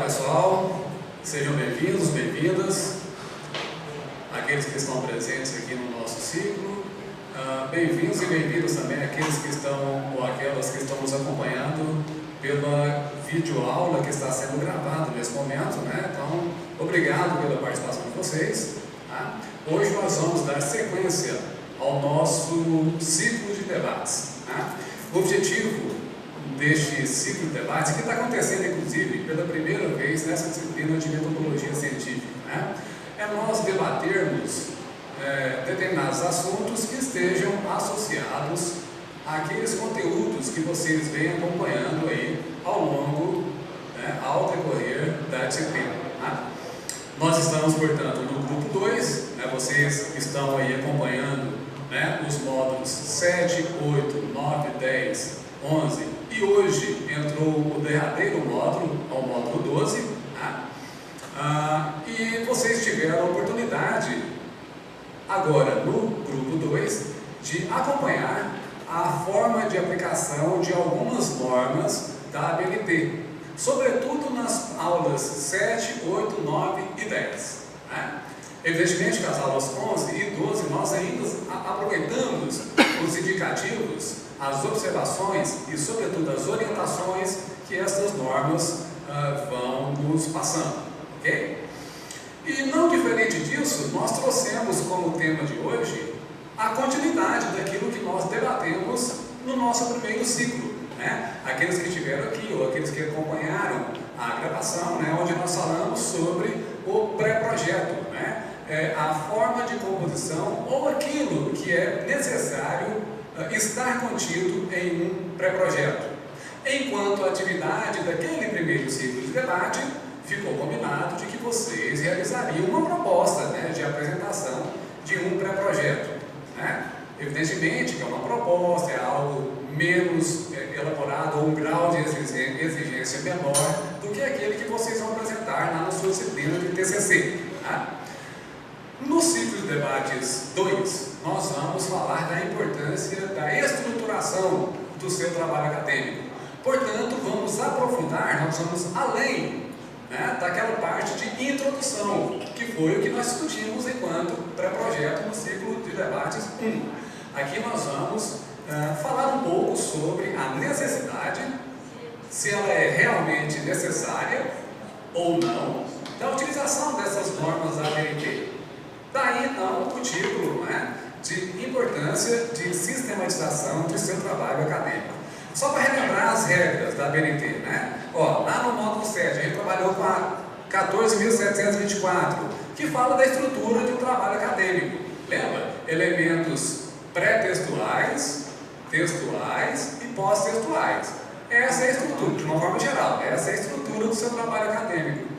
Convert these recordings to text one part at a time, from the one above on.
pessoal, sejam bem-vindos, bem-vindas, aqueles que estão presentes aqui no nosso ciclo, bem-vindos e bem-vindos também aqueles que estão, ou aquelas que estão nos acompanhando pela videoaula que está sendo gravada nesse momento, né? Então, obrigado pela participação de vocês. Tá? Hoje nós vamos dar sequência ao nosso ciclo de debates. Tá? O objetivo deste ciclo de debates, que está acontecendo inclusive pela primeira vez nessa disciplina de metodologia científica, né? É nós debatermos determinados assuntos que estejam associados àqueles conteúdos que vocês vêm acompanhando aí ao longo, ao decorrer da disciplina. Tá? Nós estamos, portanto, no grupo 2, vocês estão aí acompanhando os módulos 7, 8, 9, 10, 11 e hoje entrou o derradeiro módulo, ao módulo 12, e vocês tiveram a oportunidade agora no grupo 2 de acompanhar a forma de aplicação de algumas normas da ABNT, sobretudo nas aulas 7, 8, 9 e 10. Evidentemente que as aulas 11 e 12 nós ainda aproveitamos os indicativos, as observações e sobretudo as orientações que essas normas vão nos passando, ok? E não diferente disso, nós trouxemos como tema de hoje a continuidade daquilo que nós debatemos no nosso primeiro ciclo, aqueles que estiveram aqui ou aqueles que acompanharam a gravação, onde nós falamos sobre o pré-projeto, a forma de composição ou aquilo que é necessário estar contido em um pré-projeto. Enquanto a atividade daquele primeiro ciclo de debate, ficou combinado de que vocês realizariam uma proposta de apresentação de um pré-projeto. Evidentemente que é uma proposta, é algo menos elaborado, ou um grau de exigência menor do que aquele que vocês vão apresentar lá na sua disciplina de TCC. No ciclo de debates 2, nós vamos falar da importância da estruturação do seu trabalho acadêmico. Portanto, vamos aprofundar, nós vamos além daquela parte de introdução, que foi o que nós discutimos enquanto pré-projeto no ciclo de debates 1. Aqui nós vamos falar um pouco sobre a necessidade, se ela é realmente necessária ou não, da utilização dessas normas ABNT. Daí, então, o título de importância de sistematização de seu trabalho acadêmico. Só para relembrar as regras da ABNT, lá no módulo 7, a gente trabalhou com a 14.724, que fala da estrutura de um trabalho acadêmico. Lembra? Elementos pré-textuais, textuais e pós-textuais. Essa é a estrutura, de uma forma geral, essa é a estrutura do seu trabalho acadêmico.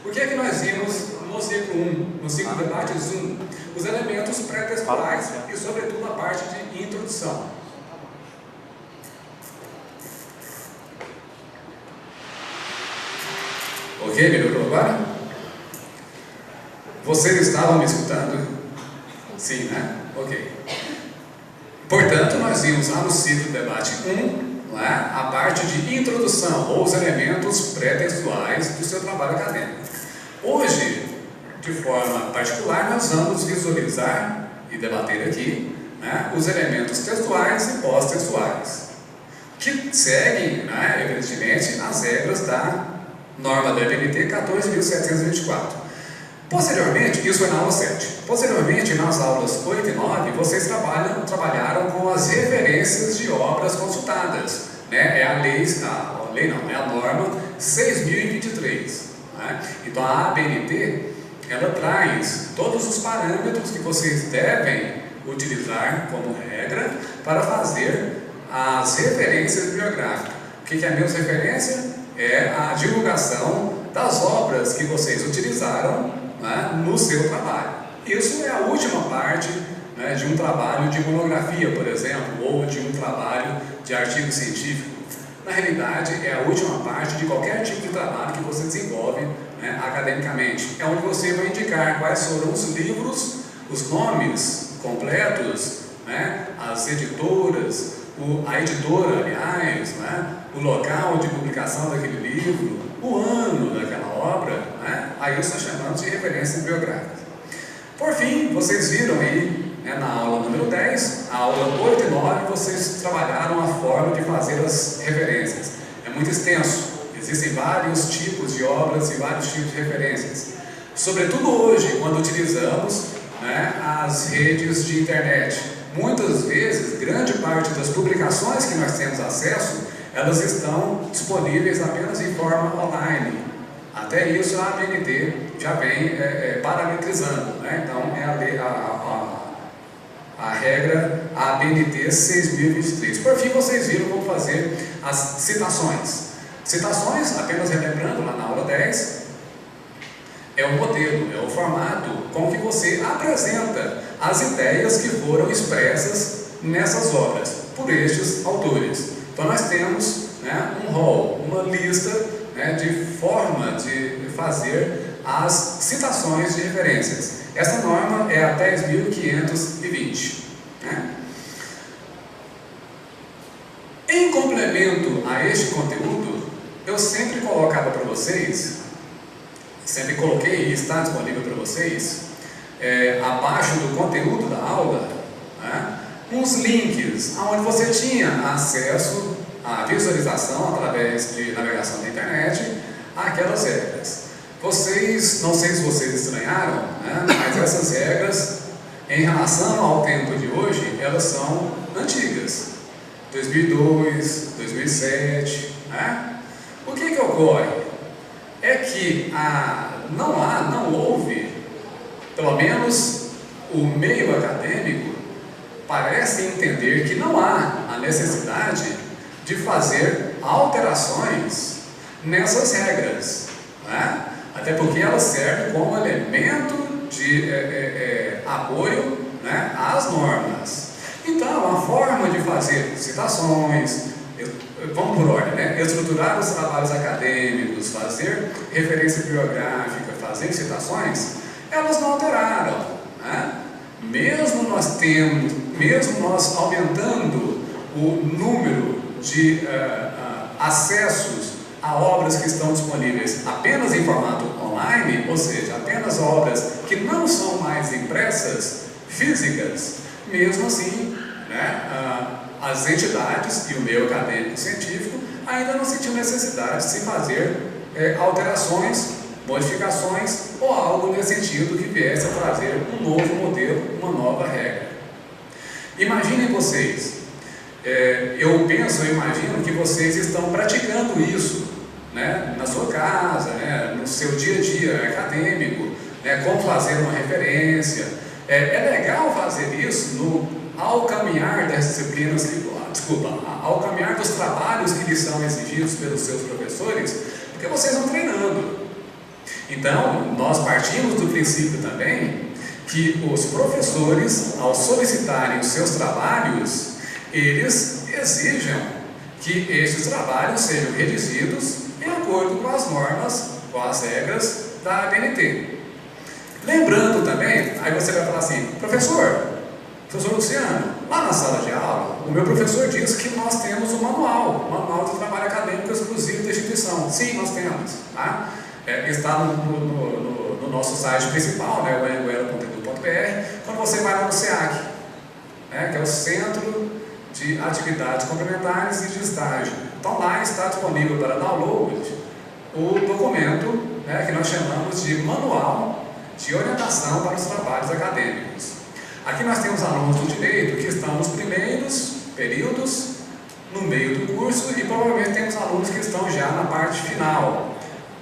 O que é que nós vimos no ciclo 1, no ciclo de debates 1? Os elementos pré-textuais e, sobretudo, a parte de introdução. Ok, melhorou agora? Vocês estavam me escutando? Sim, Ok. Portanto, nós vimos lá no ciclo de debate 1, a parte de introdução, ou os elementos pré-textuais do seu trabalho acadêmico. Hoje, de forma particular, nós vamos visualizar e debater aqui os elementos textuais e pós-textuais, que seguem, evidentemente, as regras da norma da ABNT 14.724. Posteriormente, isso foi na aula 7. Posteriormente, nas aulas 8 e 9, vocês trabalharam com as referências de obras consultadas. É a norma 6.023. Então, a ABNT, ela traz todos os parâmetros que vocês devem utilizar como regra para fazer as referências bibliográficas. O que é a mesma referência? É a divulgação das obras que vocês utilizaram no seu trabalho. Isso é a última parte de um trabalho de monografia, por exemplo, ou de um trabalho de artigo científico. Na realidade, é a última parte de qualquer tipo de trabalho que você desenvolve academicamente. É onde você vai indicar quais foram os livros, os nomes completos, as editoras, a editora, aliás, né? O local de publicação daquele livro, o ano daquela obra, né? Aí isso nós chamamos de referências bibliográficas. Por fim, vocês viram aí, né, na aula número 10, a aula 8 e 9, vocês trabalharam a forma de fazer as referências. É muito extenso, existem vários tipos de obras e vários tipos de referências. Sobretudo hoje, quando utilizamos, né, as redes de internet. Muitas vezes, grande parte das publicações que nós temos acesso, elas estão disponíveis apenas em forma online. Até isso a ABNT já vem parametrizando, né? Então é a regra ABNT 6023. Por fim, vocês viram como fazer as citações. Citações, apenas relembrando lá na aula 10, é o modelo, é o formato com que você apresenta as ideias que foram expressas nessas obras, por estes autores. Então nós temos, né, um rol, uma lista, né, de forma de fazer as citações de referências. Essa norma é a 10.520. Né? Em complemento a este conteúdo, eu sempre colocava para vocês, sempre coloquei e está disponível para vocês, abaixo do conteúdo da aula, né, uns links onde você tinha acesso à visualização através de navegação da internet àquelas regras. Vocês, não sei se vocês estranharam, né, mas essas regras, em relação ao tempo de hoje, elas são antigas. 2002, 2007, né? O que ocorre? É que não houve, pelo menos o meio acadêmico parece entender que não há a necessidade de fazer alterações nessas regras, né? Até porque elas servem como elemento de apoio, né, às normas. Então, a forma de fazer citações, vamos por ordem, né? Estruturar os trabalhos acadêmicos, fazer referência bibliográfica, fazer citações, elas não alteraram, né? Mesmo nós aumentando o número de acessos a obras que estão disponíveis apenas em formato online, ou seja, apenas obras que não são mais impressas, físicas, mesmo assim, né, as entidades e o meio acadêmico científico ainda não sentiam necessidade de se fazer alterações, modificações ou algo nesse sentido que viesse a trazer um novo modelo, uma nova regra. Imaginem vocês, eu imagino que vocês estão praticando isso, né, na sua casa, né, no seu dia a dia acadêmico, né, como fazer uma referência. É legal fazer isso ao caminhar das disciplinas, ao caminhar dos trabalhos que lhes são exigidos pelos seus professores, porque vocês vão treinando. Então, nós partimos do princípio também que os professores, ao solicitarem os seus trabalhos, eles exijam que estes trabalhos sejam redigidos em acordo com as normas, com as regras da ABNT. Lembrando também, aí você vai falar assim, professor Luciano, lá na sala de aula, o meu professor diz que nós temos um manual de trabalho acadêmico exclusivo da instituição. Sim, nós temos, tá? Está no nosso site principal, né, o anhanguera.edu.br, quando você vai lá no SEAC, né, que é o Centro de Atividades Complementares e de Estágio. Então lá está disponível para download o documento, né, que nós chamamos de Manual de Orientação para os Trabalhos Acadêmicos. Aqui nós temos alunos do direito que estão nos primeiros períodos, no meio do curso, e provavelmente temos alunos que estão já na parte final.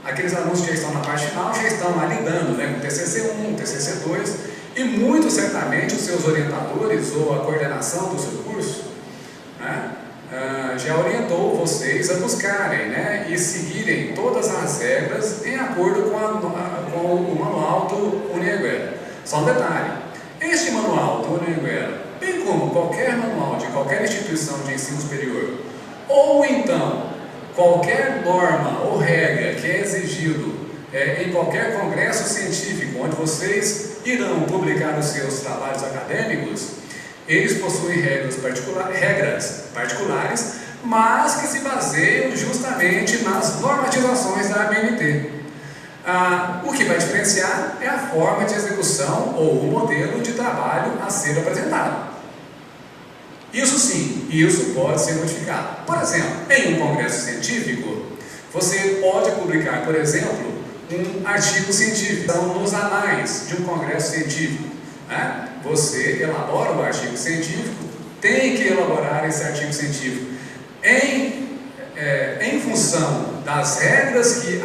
Aqueles alunos que já estão na parte final já estão lá lidando, né, com TCC1, TCC2, e muito certamente os seus orientadores ou a coordenação do seu curso, né, já orientou vocês a buscarem, né, e seguirem todas as regras em acordo com o manual do Anhanguera. Só um detalhe, este manual do Anhanguera, bem como qualquer manual de qualquer instituição de ensino superior, ou então qualquer norma ou regra que é exigido em qualquer congresso científico onde vocês irão publicar os seus trabalhos acadêmicos, eles possuem regras particulares, mas que se baseiam justamente nas normatizações da ABNT. O que vai diferenciar é a forma de execução ou o modelo de trabalho a ser apresentado. Isso sim, isso pode ser modificado. Por exemplo, em um congresso científico, você pode publicar, por exemplo, um artigo científico. Então, nos anais de um congresso científico, né? Você elabora o artigo científico, tem que elaborar esse artigo científico em função das regras que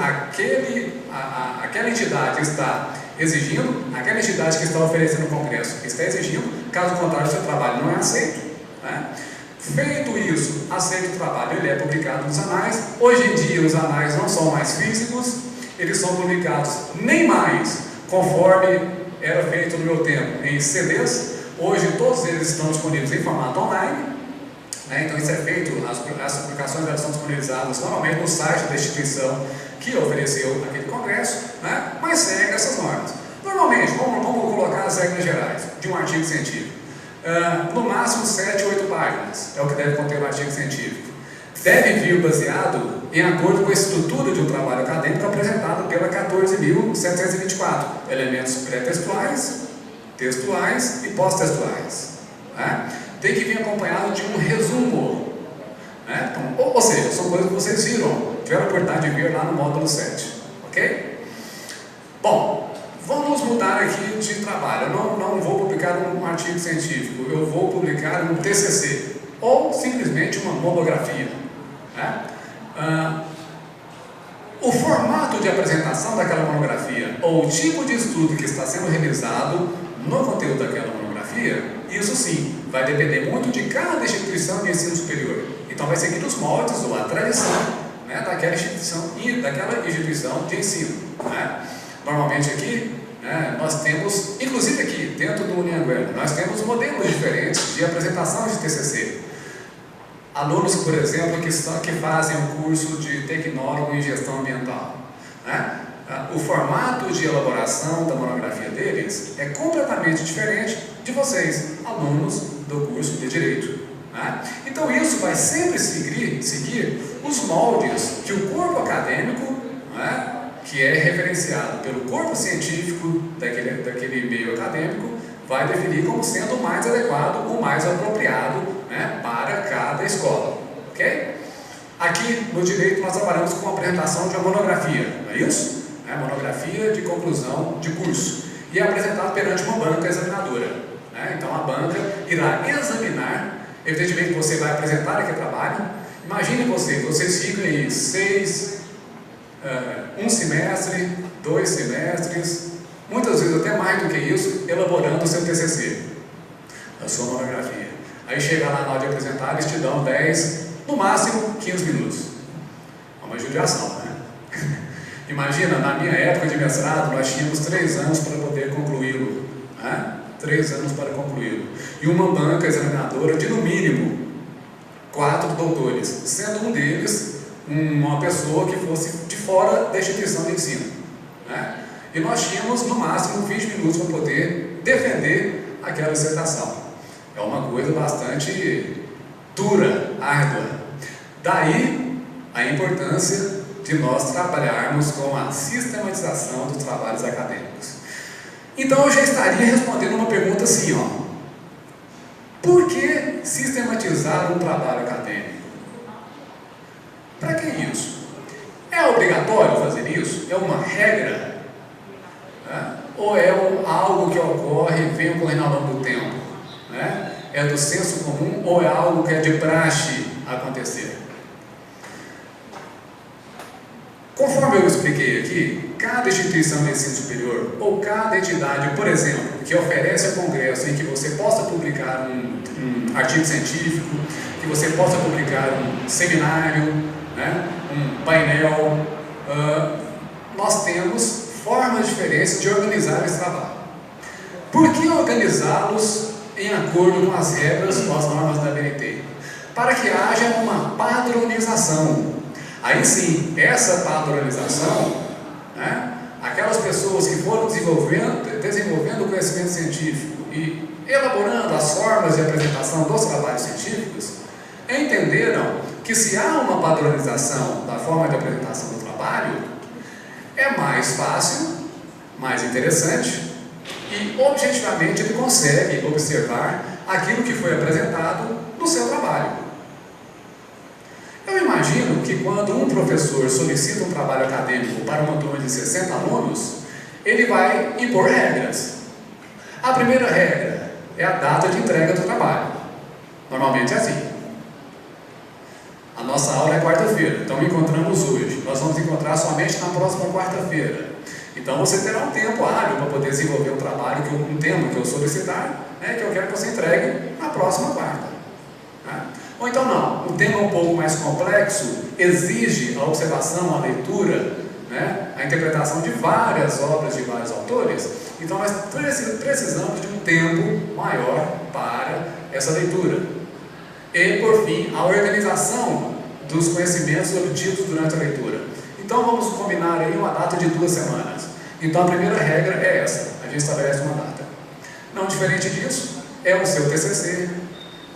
aquela entidade está exigindo, aquela entidade que está oferecendo o congresso está exigindo. Caso contrário, o seu trabalho não é aceito, né? Feito isso, aceito o trabalho, ele é publicado nos anais. Hoje em dia os anais não são mais físicos, eles são publicados nem mais conforme era feito no meu tempo em CDs. Hoje todos eles estão disponíveis em formato online, né? Então isso é feito, as publicações elas são disponibilizadas normalmente no site da instituição que ofereceu aquele congresso, né? Mas segue essas normas. Normalmente, vamos colocar as regras gerais de um artigo científico. No máximo 7 ou 8 páginas é o que deve conter o artigo científico. Deve vir baseado em acordo com a estrutura de um trabalho acadêmico apresentado pela 14.724, elementos pré-textuais, textuais e pós-textuais, né? Tem que vir acompanhado de um resumo, né? Então, ou seja, são coisas que vocês tiveram a oportunidade de ver lá no módulo 7, ok? Bom, vamos mudar aqui de trabalho. Eu não vou publicar um artigo científico, eu vou publicar um TCC, ou simplesmente uma monografia, né? O formato de apresentação daquela monografia, ou o tipo de estudo que está sendo realizado no conteúdo daquela monografia, isso sim, vai depender muito de cada instituição de ensino superior. Então vai seguir os moldes ou a tradição, né, daquela instituição de ensino, né? Normalmente aqui, né, nós temos, inclusive aqui dentro do Unianguera, nós temos modelos diferentes de apresentação de TCC. Alunos, por exemplo, que fazem o curso de tecnólogo em gestão ambiental, né? O formato de elaboração da monografia deles é completamente diferente de vocês, alunos do curso de Direito, né? Então isso vai sempre seguir os moldes que o corpo acadêmico, né, que é referenciado pelo corpo científico daquele meio acadêmico, vai definir como sendo o mais adequado, o mais apropriado, né, para cada escola, ok? Aqui no Direito nós trabalhamos com a apresentação de uma monografia, não é isso? Monografia de conclusão de curso, e é apresentado perante uma banca examinadora, né? Então a banca irá examinar, evidentemente você vai apresentar aquele trabalho. Imagine vocês ficam aí um semestre, 2 semestres, muitas vezes até mais do que isso, elaborando o seu TCC, a sua monografia. Aí chega lá na hora de apresentar, eles te dão 10, no máximo 15 minutos. É uma judiação, né? Imagina, na minha época de mestrado, nós tínhamos 3 anos para poder concluí-lo, né? 3 anos para concluí-lo. E uma banca examinadora de, no mínimo, 4 doutores, sendo um deles uma pessoa que fosse de fora da instituição de ensino, né? E nós tínhamos, no máximo, 20 minutos para poder defender aquela dissertação. É uma coisa bastante dura, árdua. Daí a importância de nós trabalharmos com a sistematização dos trabalhos acadêmicos. Então eu já estaria respondendo uma pergunta assim, ó: por que sistematizar um trabalho acadêmico? Para que isso? É obrigatório fazer isso? É uma regra? Né? Ou é algo que ocorre e vem ocorrendo ao longo do tempo? Né? É do senso comum ou é algo que é de praxe acontecer? Conforme eu expliquei aqui, cada instituição de ensino superior ou cada entidade, por exemplo, que oferece a congresso em que você possa publicar um artigo científico, que você possa publicar um seminário, né, um painel, nós temos formas diferentes de organizar esse trabalho. Por que organizá-los em acordo com as regras, com as normas da ABNT? Para que haja uma padronização. Aí sim, essa padronização, né, aquelas pessoas que foram desenvolvendo o conhecimento científico e elaborando as formas de apresentação dos trabalhos científicos, entenderam que se há uma padronização da forma de apresentação do trabalho, é mais fácil, mais interessante e objetivamente ele consegue observar aquilo que foi apresentado no seu trabalho. Eu imagino que quando um professor solicita um trabalho acadêmico para uma turma de 60 alunos, ele vai impor regras. A primeira regra é a data de entrega do trabalho. Normalmente é assim. A nossa aula é quarta-feira, então encontramos hoje. Nós vamos encontrar somente na próxima quarta-feira. Então você terá um tempo hábil para poder desenvolver um trabalho, um tema que eu solicitar, né, que eu quero que você entregue na próxima quarta. Né? Ou então não, um tema um pouco mais complexo exige a observação, a leitura, né, a interpretação de várias obras de vários autores. Então nós precisamos de um tempo maior para essa leitura. E, por fim, a organização dos conhecimentos obtidos durante a leitura. Então vamos combinar aí uma data de 2 semanas. Então a primeira regra é essa, a gente estabelece uma data. Não diferente disso é o seu TCC,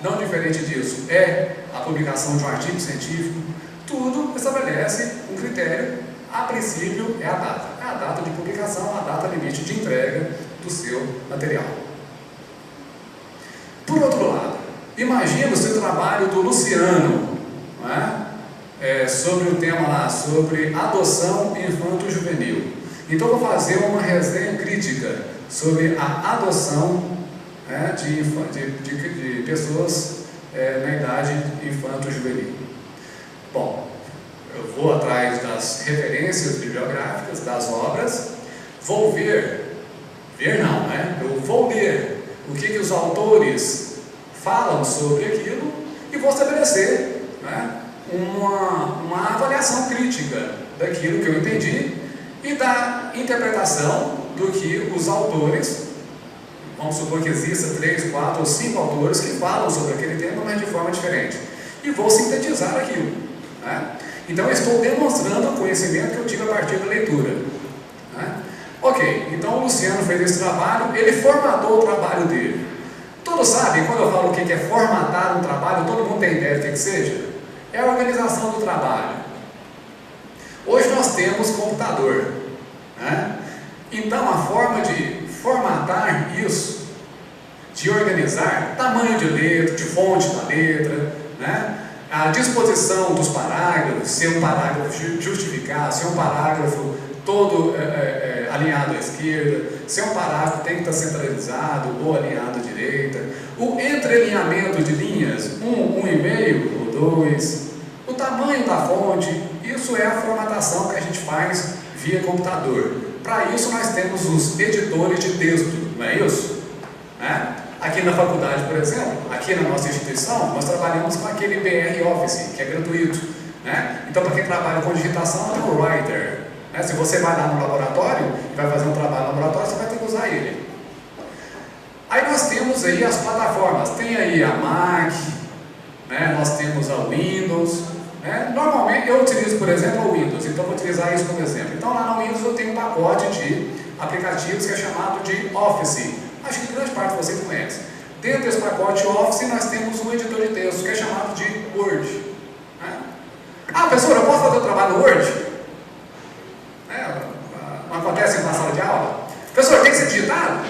não diferente disso é a publicação de um artigo científico. Tudo estabelece um critério, a princípio é a data de publicação, a data limite de entrega do seu material. Por outro lado, imagina o seu trabalho do Luciano, não é? Sobre o tema lá, sobre adoção infanto-juvenil. Então vou fazer uma resenha crítica sobre a adoção, né, de pessoas na idade infanto-juvenil. Bom, eu vou atrás das referências bibliográficas, das obras, vou ver não, né? Eu vou ler o que os autores falam sobre aquilo e vou estabelecer, né, uma avaliação crítica daquilo que eu entendi e da interpretação do que os autores, vamos supor que exista 3, 4 ou 5 autores que falam sobre aquele tema, mas de forma diferente, e vou sintetizar aquilo, né? Então eu estou demonstrando o conhecimento que eu tive a partir da leitura, né? Ok, então o Luciano fez esse trabalho, ele formatou o trabalho dele. Todos sabem, quando eu falo o que é formatar um trabalho, todo mundo tem ideia do que seja? É a organização do trabalho. Hoje nós temos computador, né? Então a forma de formatar isso, de organizar tamanho de letra, de fonte da letra, né? A disposição dos parágrafos, se é um parágrafo justificar, se é um parágrafo todo alinhado à esquerda, se é um parágrafo tem que estar centralizado ou alinhado à direita, o entrelinhamento de linhas, 1,5 ou 2, o tamanho da fonte, isso é a formatação que a gente faz via computador. Para isso nós temos os editores de texto, não é isso? Né? Aqui na faculdade, por exemplo, aqui na nossa instituição, nós trabalhamos com aquele BR Office, que é gratuito, né? Então para quem trabalha com digitação, é o Writer, né? Se você vai lá no laboratório e vai fazer um trabalho no laboratório, você vai ter que usar ele. Aí nós temos aí as plataformas, tem aí a Mac, né? Nós temos a Windows, né? Normalmente eu utilizo, por exemplo, o Windows, então vou utilizar isso como exemplo. Então lá no Windows eu tenho um pacote de aplicativos que é chamado de Office. Acho que grande parte de vocês conhece. Dentro desse pacote Office nós temos um editor de texto que é chamado de Word, né? Ah, professor, eu posso fazer o trabalho no Word? Não acontece na sala de aula? Professor, tem que ser digitado?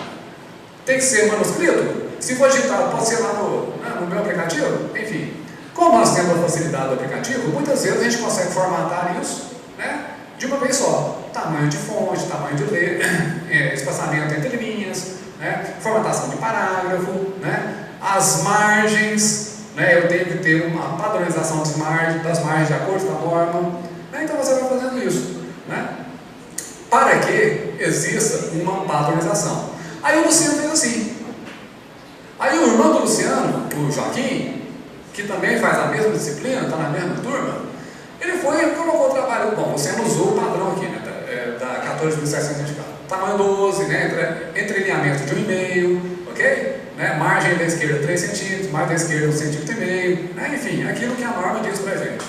Tem que ser manuscrito? Se for digitado, pode ser lá no meu aplicativo? Enfim, como nós temos a facilidade do aplicativo, muitas vezes a gente consegue formatar isso, né, de uma vez só. Tamanho de fonte, tamanho de letra, espaçamento entre linhas, né, formatação de parágrafo, né, as margens, né, eu tenho que ter uma padronização das margens de acordo com a norma, né, então você vai fazendo isso, né, para que exista uma padronização. Aí o Luciano fez assim. Aí o irmão do Luciano, o Joaquim, que também faz a mesma disciplina, está na mesma turma, ele foi e colocou o trabalho. Bom, você usou o padrão aqui, né, da 14.724. Tamanho 12, né, entrelinhamento de 1,5, ok? Né, margem da esquerda 3 centímetros, margem da esquerda 1,5 centímetros, né, enfim, aquilo que a norma diz pra gente.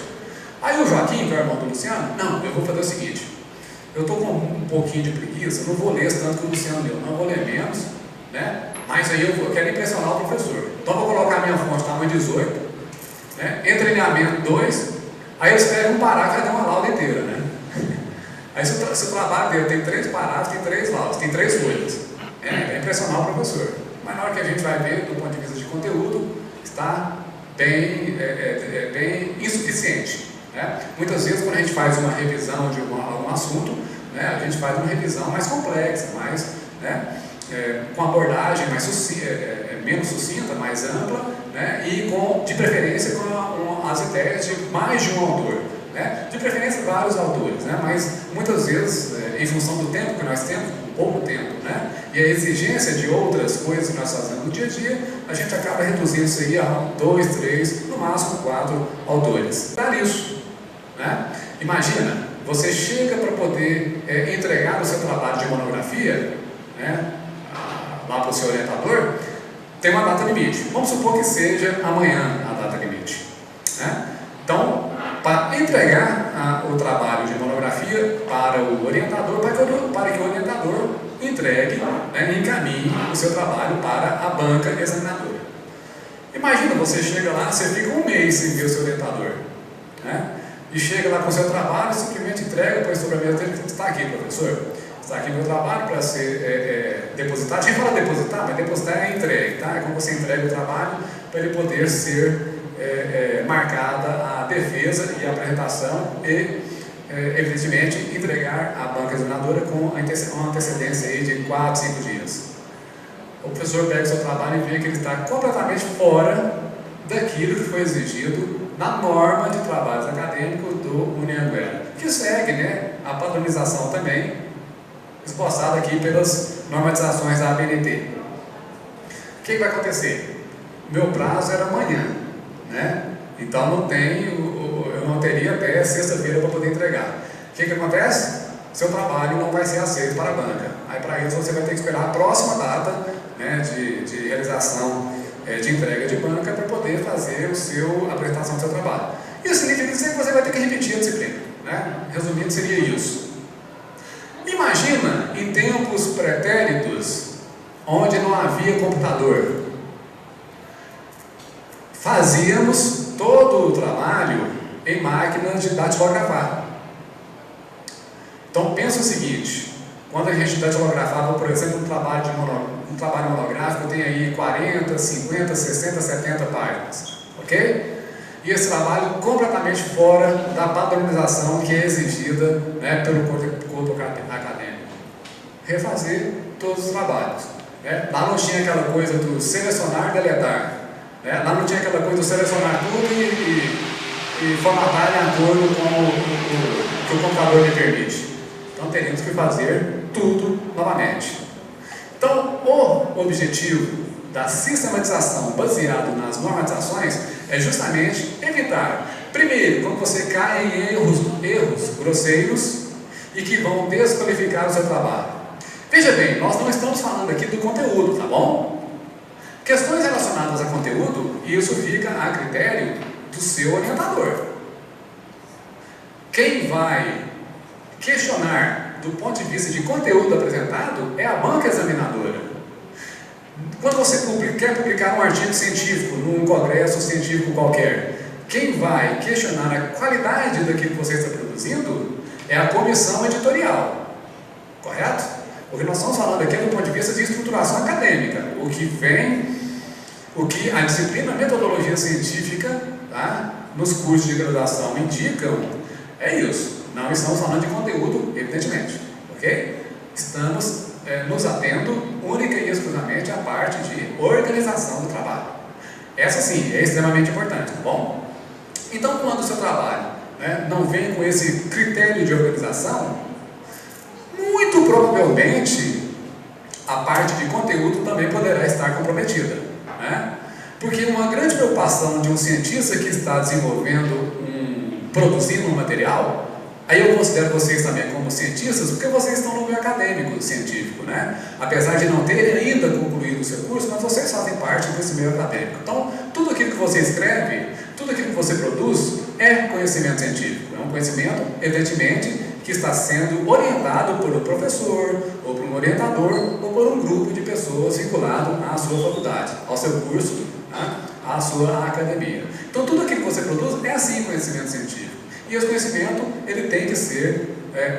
Aí o Joaquim, que é o irmão do Luciano, não, eu vou fazer o seguinte, eu estou com um pouquinho de preguiça, eu não vou ler tanto que o Luciano leu, não, eu vou ler menos, né, mas aí eu quero impressionar o professor. Então eu vou colocar a minha fonte tamanho 18, né? Entrelinhamento 2, aí eles pegam um parágrafo e dão uma lauda inteira, né? Aí se o trabalho dele tem 3 parágrafos, tem 3 laudas, tem 3 folhas. É impressionar o professor. Mas na hora que a gente vai ver, do ponto de vista de conteúdo, está bem insuficiente. Né? Muitas vezes, quando a gente faz uma revisão de algum assunto, né, a gente faz uma revisão mais complexa, mais, né, com abordagem menos sucinta, mais ampla, né, e de preferência com as ideias de mais de um autor. Né? De preferência vários autores, né? Mas muitas vezes, em função do tempo que nós temos, pouco tempo, né? E a exigência de outras coisas que nós fazemos no dia a dia, a gente acaba reduzindo isso aí a 2, 3, no máximo 4 autores. Para isso, né? Imagina, você chega para poder entregar o seu trabalho de monografia, né, lá para o seu orientador, tem uma data limite. Vamos supor que seja amanhã a data limite. Né? Então, para entregar o trabalho de monografia para o orientador, para que o orientador entregue, né, e encaminhe o seu trabalho para a banca examinadora. Imagina, você chega lá, você fica um mês sem ver o seu orientador, né, e chega lá com o seu trabalho, simplesmente entrega, põe sobre a mesa dele, está aqui, professor, está aqui meu trabalho para ser depositado. A gente fala depositar, mas depositar é entregue, tá? É como você entrega o trabalho para ele poder ser marcada a defesa e a apresentação e, evidentemente, entregar à banca examinadora com uma antecedência aí de 4, 5 dias. O professor pega o seu trabalho e vê que ele está completamente fora daquilo que foi exigido na norma de trabalhos acadêmicos do Unianguera, que segue, né, a padronização também, esboçada aqui pelas normatizações da ABNT. O que vai acontecer? Meu prazo era amanhã, né? Então eu não teria até sexta-feira para poder entregar. O que acontece? Seu trabalho não vai ser aceito para a banca. Aí para isso você vai ter que esperar a próxima data, né, de realização de entrega de banca para poder fazer a apresentação do seu trabalho. Isso significa que você vai ter que repetir a disciplina, né? Resumindo, seria isso. Imagina em tempos pretéritos, onde não havia computador. Fazíamos todo o trabalho em máquinas de datilografar. Então pensa o seguinte, quando a gente datilografava, por exemplo, um trabalho monográfico, tem aí 40, 50, 60, 70 páginas, ok? E esse trabalho completamente fora da padronização que é exigida, né, pelo corpo acadêmico. Refazer todos os trabalhos. Né? Lá não tinha aquela coisa do selecionar e deletar. Né? Lá não tinha aquela coisa do selecionar tudo e formatar de acordo com o que o computador lhe permite. Então teríamos que fazer tudo novamente. Então, o objetivo da sistematização baseado nas normatizações é justamente evitar, primeiro, quando você cai em erros grosseiros e que vão desqualificar o seu trabalho. Veja bem, nós não estamos falando aqui do conteúdo, tá bom? Questões relacionadas a conteúdo, isso fica a critério do seu orientador. Quem vai questionar do ponto de vista de conteúdo apresentado é a banca examinadora. Quando você quer publicar um artigo científico num congresso científico qualquer, quem vai questionar a qualidade daquilo que você está produzindo é a comissão editorial, correto? Porque nós estamos falando aqui do ponto de vista de estruturação acadêmica, o que a disciplina metodologia científica, tá, nos cursos de graduação indicam, é isso. Não estamos falando de conteúdo, evidentemente, ok? Estamos nos atendo única e exclusivamente à parte de organização do trabalho. Essa sim é extremamente importante, tá bom? Então, quando o seu trabalho, né, não vem com esse critério de organização, muito provavelmente a parte de conteúdo também poderá estar comprometida, né? Porque uma grande preocupação de um cientista que está produzindo um material, aí eu considero vocês também como cientistas, porque vocês estão no meio acadêmico científico, né? Apesar de não terem ainda concluído o seu curso, mas vocês fazem parte desse meio acadêmico. Então, tudo aquilo que você escreve, tudo aquilo que você produz é conhecimento científico. É um conhecimento, evidentemente, que está sendo orientado por um professor, ou por um orientador, ou por um grupo de pessoas vinculado à sua faculdade, ao seu curso, né? a sua academia. Então tudo aquilo que você produz é assim conhecimento científico. E esse conhecimento ele tem que ser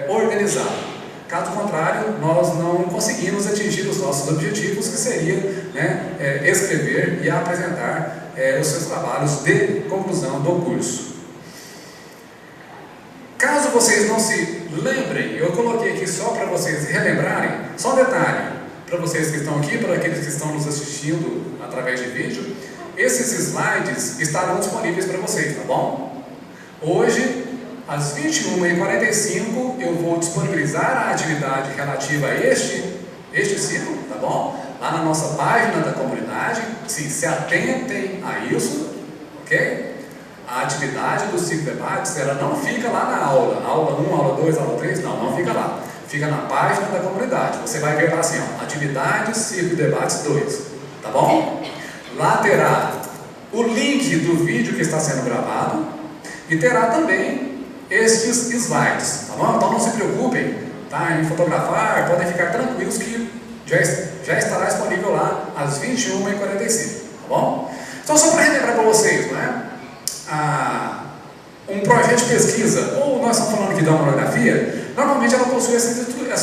organizado. Caso contrário, nós não conseguimos atingir os nossos objetivos, que seria, né, escrever e apresentar os seus trabalhos de conclusão do curso. Caso vocês não se lembrem, eu coloquei aqui só para vocês relembrarem, só um detalhe, para vocês que estão aqui, para aqueles que estão nos assistindo através de vídeo, esses slides estarão disponíveis para vocês, tá bom? Hoje, às 21h45, eu vou disponibilizar a atividade relativa a este ciclo, tá bom? Lá na nossa página da comunidade, se atentem a isso, ok? A atividade do ciclo de debates, ela não fica lá na aula 1, aula 2, aula 3, não fica lá. Fica na página da comunidade. Você vai ver lá assim, ó, atividade ciclo de debates 2, tá bom? Lá terá o link do vídeo que está sendo gravado e terá também estes slides, tá bom? Então não se preocupem, tá, em fotografar, podem ficar tranquilos que já estará disponível lá às 21h45, tá bom? Então só para relembrar para vocês, né? Um projeto de pesquisa, ou nós estamos falando aqui da monografia, normalmente ela possui essa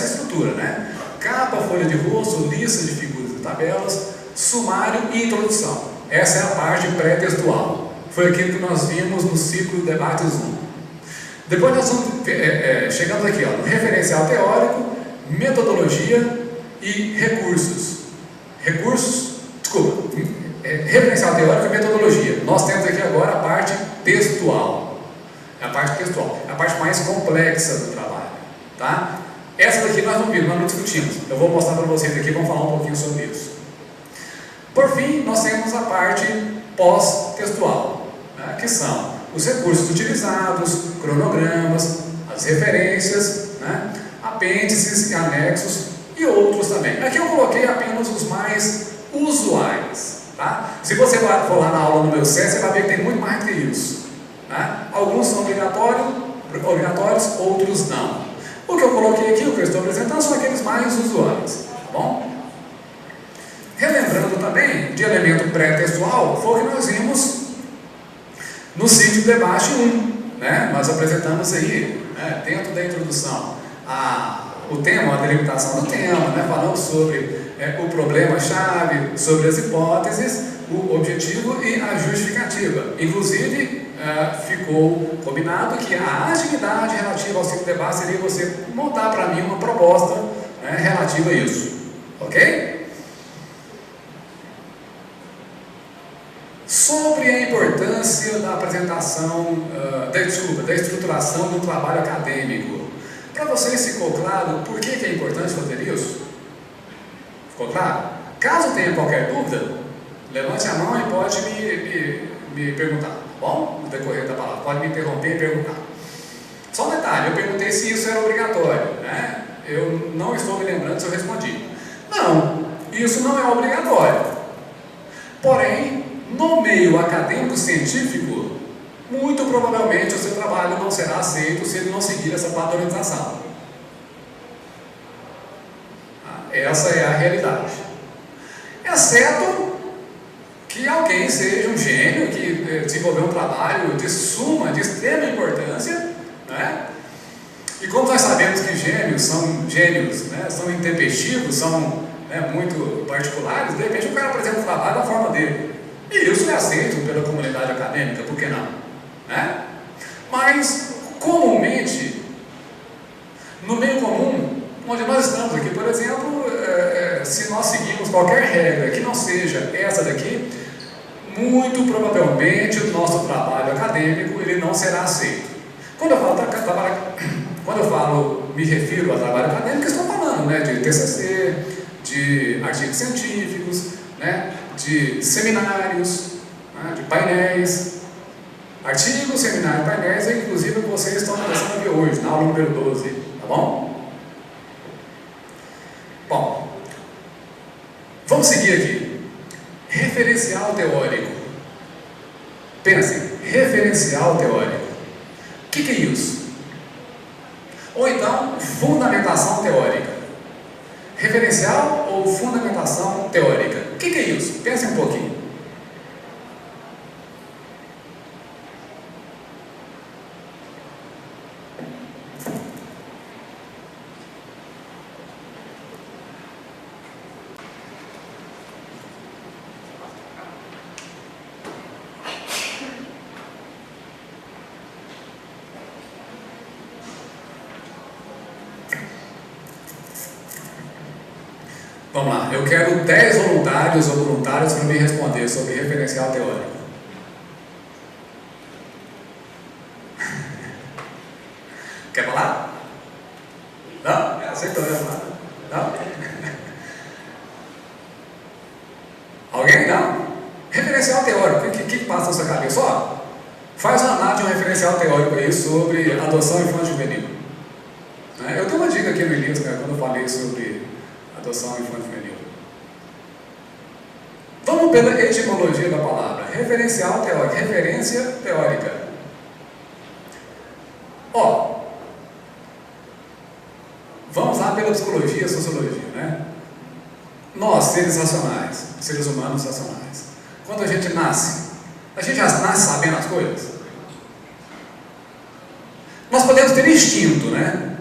estrutura, né? Capa, folha de rosto, lista de figuras e tabelas, sumário e introdução. Essa é a parte pré-textual. Foi aquilo que nós vimos no ciclo de debates 1. Depois nós vamos, chegamos aqui, ó, no referencial teórico, metodologia e recursos. Referencial teórico e metodologia. Nós temos aqui agora a parte textual. É a parte textual, é a parte mais complexa do trabalho, tá? Essa daqui nós não vimos, nós não discutimos. Eu vou mostrar para vocês aqui, vamos falar um pouquinho sobre isso. Por fim, nós temos a parte pós-textual, né, que são os recursos utilizados, cronogramas, as referências, né, apêndices e anexos e outros também. Aqui eu coloquei apenas os mais usuais, tá? Se você for lá na aula número 7, você vai ver que tem muito mais do que isso, né? Alguns são obrigatórios, outros não. O que eu coloquei aqui, o que eu estou apresentando, são aqueles mais usuais, tá bom? Relembrando também de elemento pré-textual, foi o que nós vimos no ciclo de debate 1, né? Nós apresentamos aí, né, dentro da introdução, o tema, a delimitação do tema, né? Falamos sobre o problema-chave, sobre as hipóteses, o objetivo e a justificativa. Inclusive, ficou combinado que a atividade relativa ao ciclo de debate seria você montar para mim uma proposta, né, relativa a isso, ok? Sobre a importância da apresentação, da estruturação do trabalho acadêmico. Para vocês ficou claro por que é importante fazer isso? Ficou claro? Caso tenha qualquer dúvida, levante a mão e pode me perguntar, tá bom? No decorrer da palavra, pode me interromper e perguntar. Só um detalhe, eu perguntei se isso era obrigatório, né? Eu não estou me lembrando se eu respondi. Não, isso não é obrigatório. Porém, no meio acadêmico científico, muito provavelmente o seu trabalho não será aceito se ele não seguir essa padronização. Essa é a realidade. Exceto que alguém seja um gênio que desenvolveu um trabalho de extrema importância, né? E como nós sabemos que gênios, né, são intempestivos, são, né, muito particulares, de repente o cara apresenta o trabalho da forma dele. E isso é aceito pela comunidade acadêmica, por que não? Né? Mas, comumente, no meio comum, onde nós estamos aqui, por exemplo, se nós seguirmos qualquer regra que não seja essa daqui, muito provavelmente o nosso trabalho acadêmico ele não será aceito. Quando eu falo, me refiro a trabalho acadêmico, estou falando, né, de TCC, de artigos científicos, né, de seminários, né, de painéis, artigos, seminários, painéis, inclusive vocês estão começando a ver hoje, na aula número 12, tá bom? Bom, vamos seguir aqui. Referencial teórico. Pensem, referencial teórico. O que é isso? Ou então, fundamentação teórica. Referencial ou fundamentação teórica? O que é isso? Pensem um pouquinho. Vamos lá, eu quero 10 voluntários ou voluntárias para me responder sobre referencial teórico. Quer falar? Não? Aceitou, quer falar? Não? Alguém? Não? Referencial teórico, o que passa na sua cabeça? Ó, faz uma análise de um referencial teórico aí sobre adoção infantil juvenil. Eu dei uma dica aqui no início, né, quando eu falei sobre adoção infantil juvenil. Vamos pela etimologia da palavra. Referencial teórico, referência teórica. Ó, vamos lá pela psicologia e sociologia, né? Nós, seres racionais, seres humanos racionais, quando a gente nasce, a gente já nasce sabendo as coisas? Nós podemos ter instinto, né?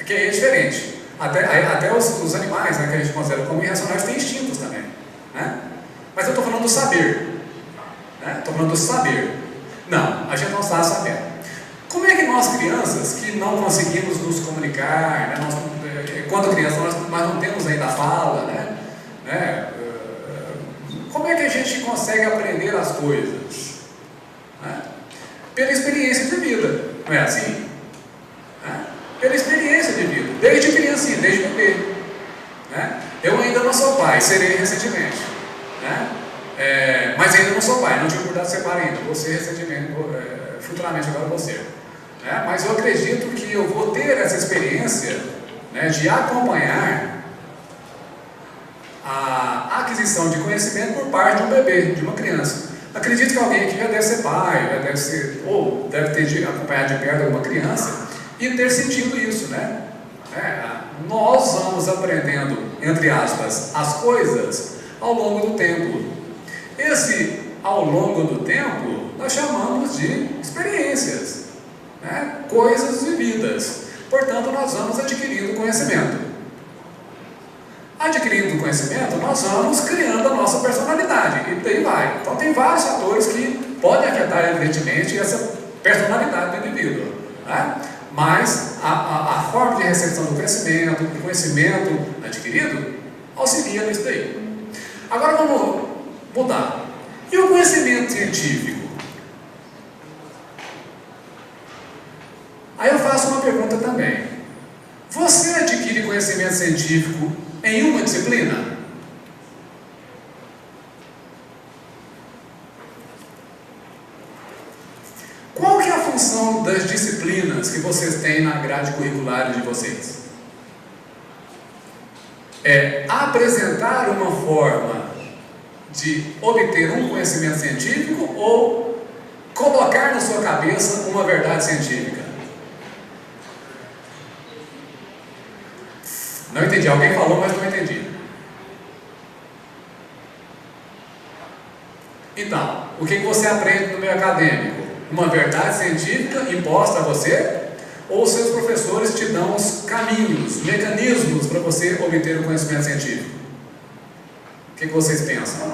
Que é diferente. Até os animais, né, que a gente considera como irracionais têm instintos também, né? Mas eu estou falando do saber, né? Estou falando do saber. Não, a gente não está sabendo. Como é que nós, crianças, que não conseguimos nos comunicar, né? Quando crianças nós não temos ainda a fala, né? Como é que a gente consegue aprender as coisas? Né? Pela experiência de vida, não é assim? Né? Pela experiência de vida, desde criancinha, desde bebê. Né? Eu ainda não sou pai, serei recentemente. Né? Mas ainda não sou pai, não tive oportunidade de ser pai ainda, vou ser recentemente, futuramente agora vou ser. Né? Mas eu acredito que eu vou ter essa experiência, né, de acompanhar a aquisição de conhecimento por parte de um bebê, de uma criança. Acredito que alguém aqui já deve ser pai, ou deve ter acompanhado de perto alguma criança e ter sentido isso, né? Nós vamos aprendendo, entre aspas, as coisas ao longo do tempo. Esse ao longo do tempo nós chamamos de experiências, né? Coisas vividas. Portanto, nós vamos adquirindo conhecimento. Adquirindo conhecimento, nós vamos criando a nossa personalidade, e daí vai. Então tem vários fatores que podem afetar evidentemente essa personalidade do indivíduo, né? Mas a forma de recepção do conhecimento adquirido, auxilia nisso daí. Agora vamos mudar. E o conhecimento científico? Aí eu faço uma pergunta também. Você adquire conhecimento científico em uma disciplina? Qual que é a função das disciplinas que vocês têm na grade curricular de vocês? É apresentar uma forma de obter um conhecimento científico ou colocar na sua cabeça uma verdade científica? Não entendi, alguém falou, mas não entendi. Então, o que você aprende no meio acadêmico? Uma verdade científica imposta a você? Ou seus professores te dão os caminhos, mecanismos para você obter o conhecimento científico? O que vocês pensam?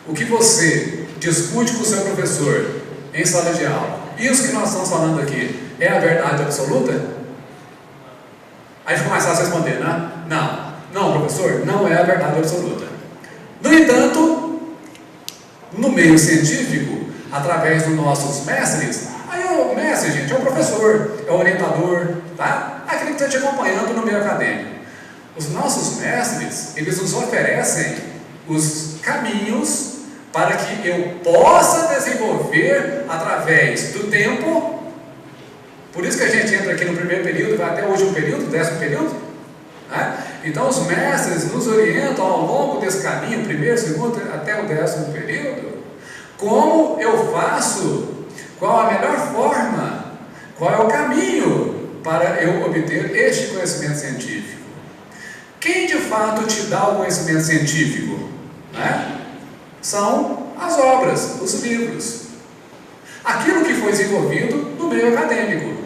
O que você discute com o seu professor em sala de aula? Isso que nós estamos falando aqui é a verdade absoluta? Aí fica mais fácil responder, né? Não, professor, não é a verdade absoluta. No entanto, no meio científico, através dos nossos mestres, aí o mestre, gente, é o professor, é o orientador, tá? Aquele que está te acompanhando no meio acadêmico. Os nossos mestres, eles nos oferecem os caminhos para que eu possa desenvolver através do tempo. Por isso que a gente entra aqui no primeiro período, vai até o último período, 10º período, né? Então os mestres nos orientam ao longo desse caminho, primeiro, segundo, até o 10º período, como eu faço, qual a melhor forma, qual é o caminho para eu obter este conhecimento científico. Quem de fato te dá o conhecimento científico? Né? São as obras, os livros, aquilo que foi desenvolvido no meio acadêmico.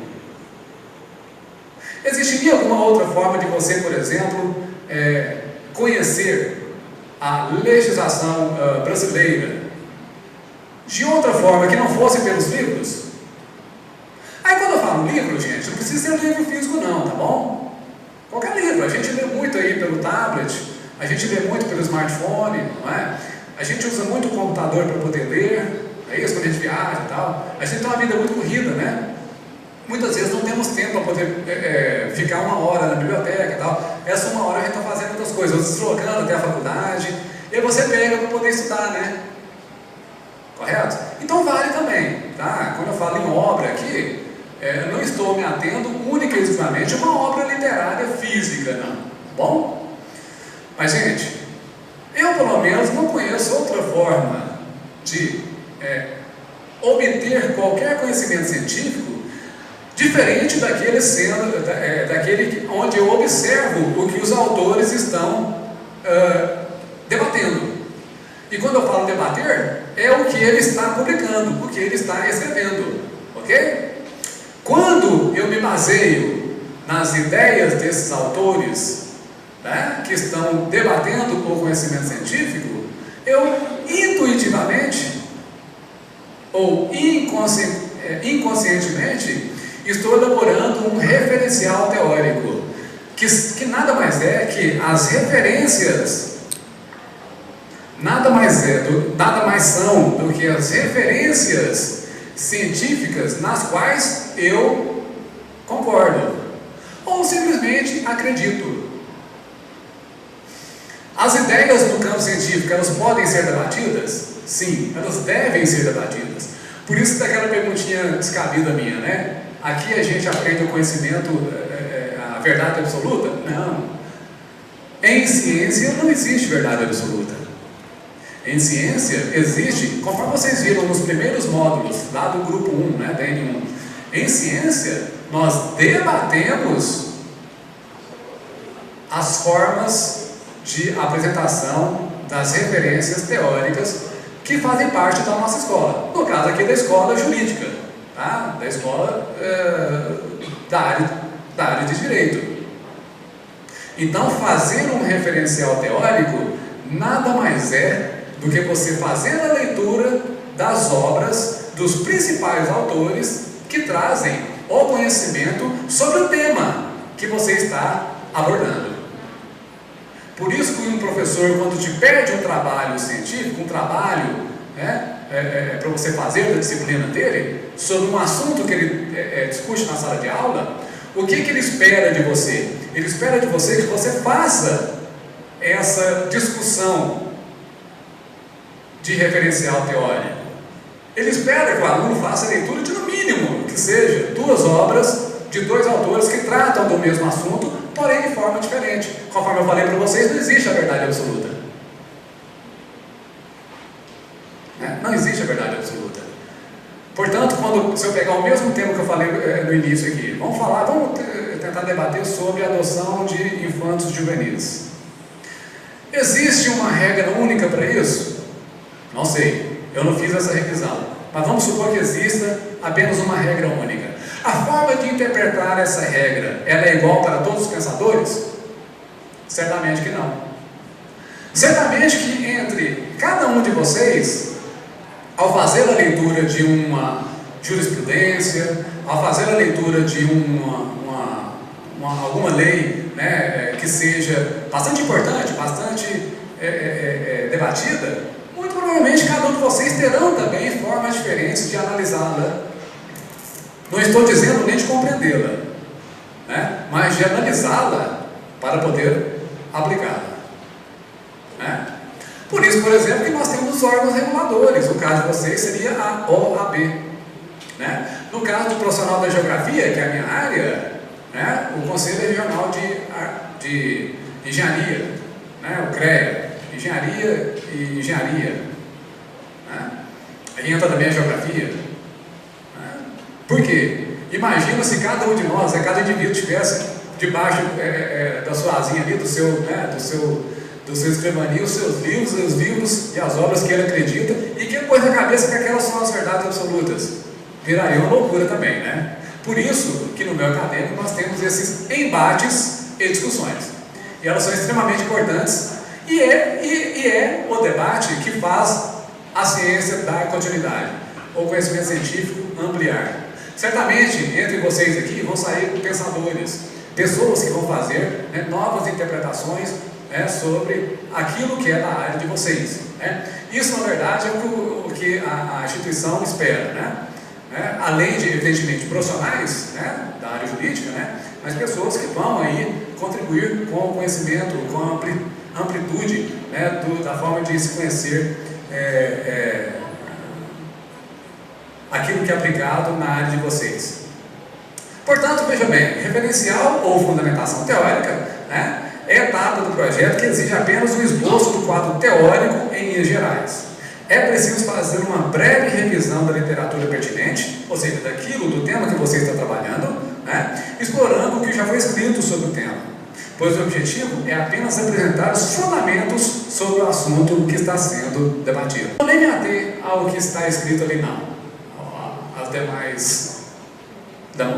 Existiria alguma outra forma de você, por exemplo, conhecer a legislação brasileira de outra forma que não fosse pelos livros? Aí quando eu falo livro, gente, não precisa ser um livro físico não, tá bom? Qualquer livro, a gente lê muito aí pelo tablet, a gente lê muito pelo smartphone, não é? A gente usa muito o computador para poder ler, é isso, quando a gente viaja e tal. A gente tem uma vida muito corrida, né? Muitas vezes não temos tempo para poder ficar uma hora na biblioteca e tal. Essa uma hora a gente está fazendo outras coisas, deslocando até a faculdade, e aí você pega para poder estudar, né? Correto? Então vale também, tá? Quando eu falo em obra aqui, eu não estou me atendo única e exclusivamente a uma obra literária física, não. Bom? Mas, gente, eu pelo menos não conheço outra forma de obter qualquer conhecimento científico diferente daquele onde eu observo o que os autores estão debatendo. E quando eu falo debater, é o que ele está publicando, o que ele está escrevendo, ok? Quando eu me baseio nas ideias desses autores, né, que estão debatendo o conhecimento científico, eu intuitivamente ou inconscientemente estou elaborando um referencial teórico, que nada mais é que as referências, nada mais são do que as referências científicas nas quais eu concordo, ou simplesmente acredito. As ideias no campo científico, elas podem ser debatidas? Sim, elas devem ser debatidas. Por isso daquela perguntinha descabida minha, né? Aqui a gente aprende o conhecimento, a verdade absoluta? Não. Em ciência não existe verdade absoluta. Em ciência existe, conforme vocês viram nos primeiros módulos, lá do grupo 1, né, da N1, em ciência nós debatemos as formas de apresentação das referências teóricas que fazem parte da nossa escola. No caso aqui da escola jurídica, tá? Da escola da área de direito. Então, fazer um referencial teórico nada mais é do que você fazer a leitura das obras dos principais autores que trazem o conhecimento sobre o tema que você está abordando. Por isso que um professor, quando te pede um trabalho científico, um trabalho, né, para você fazer da disciplina dele, sobre um assunto que ele discute na sala de aula, o que ele espera de você? Ele espera de você que você faça essa discussão de referencial teórico. Ele espera que o aluno faça a leitura de, no mínimo, que seja 2 obras de 2 autores que tratam do mesmo assunto, porém de forma diferente. Conforme eu falei para vocês, não existe a verdade absoluta. Não existe a verdade absoluta. Portanto, se eu pegar o mesmo tema que eu falei no início aqui, vamos tentar debater sobre a adoção de infantos juvenis. Existe uma regra única para isso? Não sei, eu não fiz essa revisão, mas vamos supor que exista apenas uma regra única. A forma de interpretar essa regra, ela é igual para todos os pensadores? Certamente que não. Certamente que entre cada um de vocês, ao fazer a leitura de uma jurisprudência, ao fazer a leitura de alguma lei, né, que seja bastante importante, bastante debatida, muito provavelmente cada um de vocês terão também formas diferentes de analisá-la. Não estou dizendo nem de compreendê-la, né, mas de analisá-la para poder aplicá-la. Né? Por isso, por exemplo, que nós temos os órgãos reguladores. O caso de vocês seria a OAB. Né? No caso do profissional da geografia, que é a minha área, né, o Conselho Regional de Engenharia, né, o CREA, Engenharia e Engenharia. Né? Aí entra também a geografia. Né? Por quê? Imagina se cada um de nós, cada indivíduo tivesse debaixo da sua asinha ali, do seu escrivaninho, os seus livros e as obras que ele acredita, e que pôs na cabeça que aquelas são as verdades absolutas. Viraria uma loucura também, né? Por isso que no meio acadêmico nós temos esses embates e discussões. E elas são extremamente importantes, e é o debate que faz a ciência dar continuidade, ou o conhecimento científico ampliar. Certamente, entre vocês aqui vão sair pensadores, pessoas que vão fazer, né, novas interpretações, né, sobre aquilo que é da área de vocês, né? Isso, na verdade, é o que a instituição espera, né? Além de, evidentemente, profissionais, né, da área jurídica, né, mas pessoas que vão aí contribuir com o conhecimento, com a amplitude, né, da forma de se conhecer aquilo que é aplicado na área de vocês. Portanto, veja bem, referencial ou fundamentação teórica, né, é a etapa do projeto que exige apenas um esboço do quadro teórico em linhas gerais. É preciso fazer uma breve revisão da literatura pertinente, ou seja, do tema que você está trabalhando, né, explorando o que já foi escrito sobre o tema, pois o objetivo é apenas apresentar os fundamentos sobre o assunto que está sendo debatido. Não nem me ater ao que está escrito ali, não. As demais,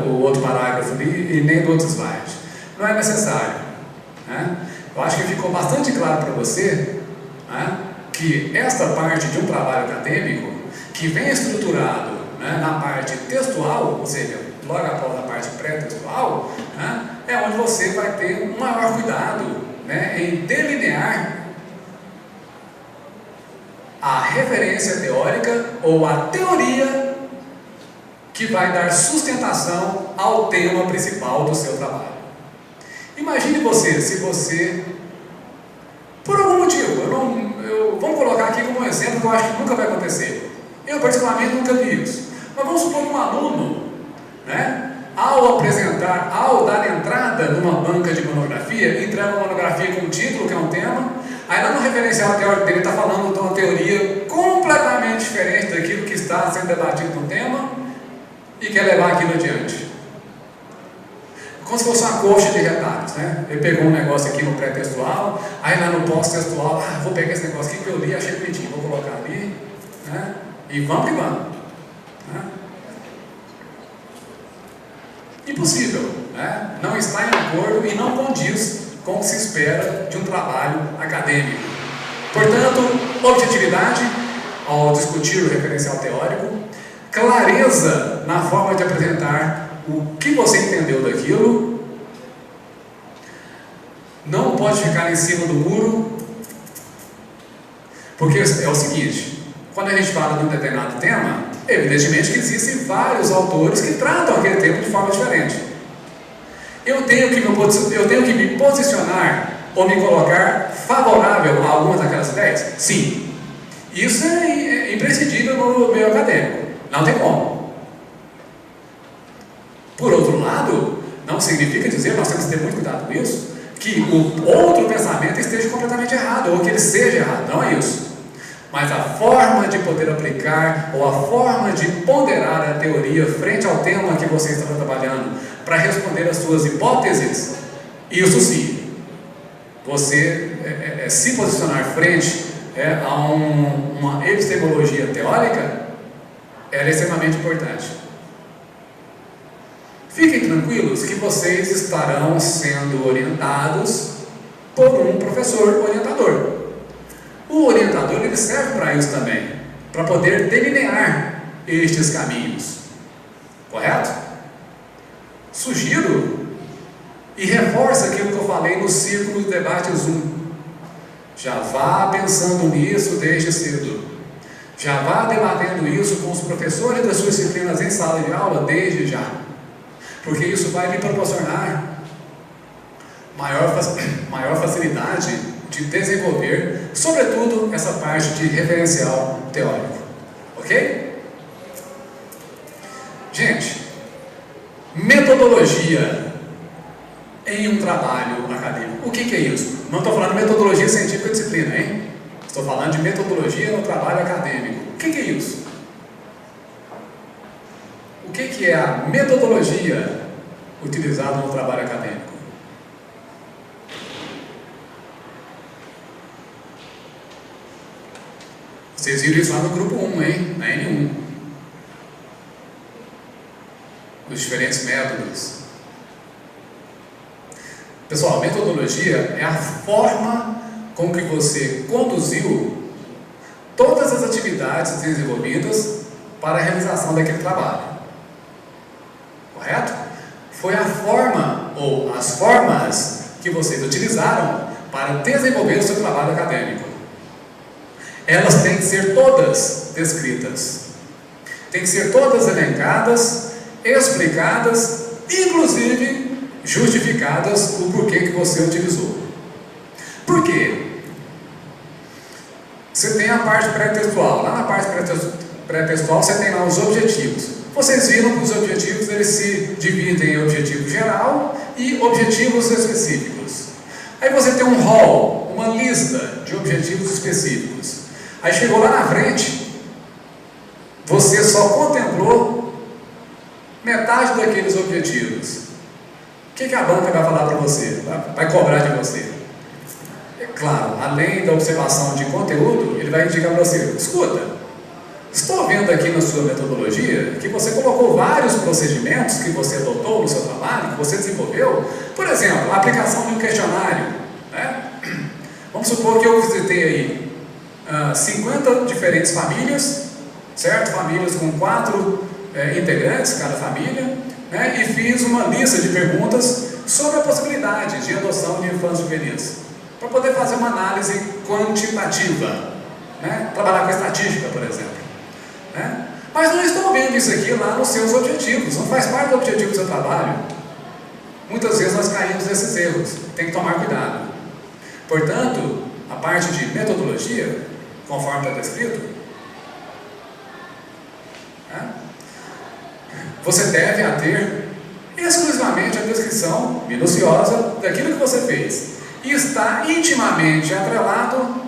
o outro parágrafo ali e nem do outro slide. Não é necessário, né? Eu acho que ficou bastante claro para você, né, que esta parte de um trabalho acadêmico que vem estruturado, né, na parte textual, ou seja, logo após a parte pré-textual, né, é onde você vai ter um maior cuidado, né, em delinear a referência teórica ou a teoria que vai dar sustentação ao tema principal do seu trabalho. Imagine você, se você, por algum motivo, vamos colocar aqui como um exemplo que eu acho que nunca vai acontecer. Eu particularmente nunca vi isso. Mas vamos supor que um aluno, né, ao dar entrada numa banca de monografia, entrega uma monografia com um título, que é um tema, aí lá no referencial teórico dele está falando de uma teoria completamente diferente daquilo que está sendo debatido no tema, e quer levar aquilo adiante. Como se fosse uma coxa de retalhos, né? Ele pegou um negócio aqui no pré-textual, aí lá no pós-textual, vou pegar esse negócio aqui que eu li, achei bonitinho, vou colocar ali, né? E vamos que vamos, né? Impossível, né? Não está em acordo e não condiz com o que se espera de um trabalho acadêmico. Portanto, objetividade ao discutir o referencial teórico, clareza na forma de apresentar o que você entendeu daquilo, não pode ficar em cima do muro, porque é o seguinte, quando a gente fala de um determinado tema, evidentemente que existem vários autores que tratam aquele tema de forma diferente. Eu tenho que me posicionar ou me colocar favorável a algumas daquelas ideias? Sim. Isso é imprescindível no meio acadêmico. Não tem como. Por outro lado, não significa dizer, nós temos que ter muito cuidado com isso, que o outro pensamento esteja completamente errado, ou que ele seja errado, não é isso. Mas a forma de poder aplicar, ou a forma de ponderar a teoria frente ao tema que você está trabalhando, para responder às suas hipóteses, isso sim, você se posicionar frente a uma epistemologia teórica, é extremamente importante. Fiquem tranquilos que vocês estarão sendo orientados por um professor orientador. O orientador ele serve para isso também, para poder delinear estes caminhos. Correto? Sugiro e reforço aquilo que eu falei no círculo de debates 1. Já vá pensando nisso desde cedo. Já vá debatendo isso com os professores das suas disciplinas em sala de aula desde já. Porque isso vai lhe proporcionar maior facilidade de desenvolver, sobretudo, essa parte de referencial teórico. Ok? Gente, metodologia em um trabalho acadêmico. O que é isso? Não estou falando de metodologia científica e disciplina, hein? Estou falando de metodologia no trabalho acadêmico. O que é isso? O que é a metodologia utilizada no trabalho acadêmico? Vocês viram isso lá no grupo 1, hein? Na N1. Os diferentes métodos. Pessoal, metodologia é a forma com que você conduziu todas as atividades desenvolvidas para a realização daquele trabalho. foi a forma ou as formas que vocês utilizaram para desenvolver o seu trabalho acadêmico. Elas têm que ser todas descritas, têm que ser todas elencadas, explicadas, inclusive justificadas o porquê que você utilizou. Por quê? Você tem a parte pré-textual. Lá na parte pré-textual você tem lá os objetivos. Vocês viram que os objetivos eles se dividem em objetivo geral e objetivos específicos. Aí você tem um rol, uma lista de objetivos específicos. Aí chegou lá na frente, você só contemplou metade daqueles objetivos. O que a banca vai falar para você? Vai cobrar de você? É claro, além da observação de conteúdo, ele vai indicar para você: escuta, estou vendo aqui na sua metodologia que você colocou vários procedimentos que você adotou no seu trabalho, que você desenvolveu. Por exemplo, a aplicação de um questionário, né? Vamos supor que eu visitei aí 50 diferentes famílias, certo? Famílias com 4 integrantes, cada família, né? E fiz uma lista de perguntas sobre a possibilidade de adoção de infâncias juvenis, para poder fazer uma análise quantitativa, né? Trabalhar com estatística, por exemplo, né? Mas não estão vendo isso aqui lá nos seus objetivos, não faz parte do objetivo do seu trabalho. Muitas vezes nós caímos nesses erros, tem que tomar cuidado. Portanto, a parte de metodologia, conforme está descrito, né? Você deve ter exclusivamente a descrição minuciosa daquilo que você fez e está intimamente atrelado,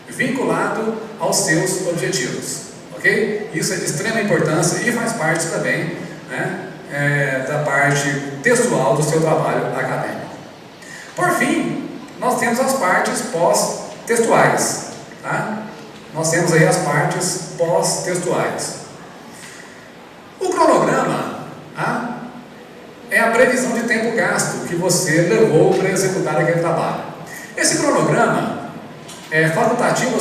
vinculado aos seus objetivos, ok? Isso é de extrema importância e faz parte também, né, da parte textual do seu trabalho acadêmico. Por fim, nós temos as partes pós-textuais, tá? Nós temos aí as partes pós-textuais. O cronograma, tá, é a previsão de tempo gasto que você levou para executar aquele trabalho. Esse cronograma é facultativo,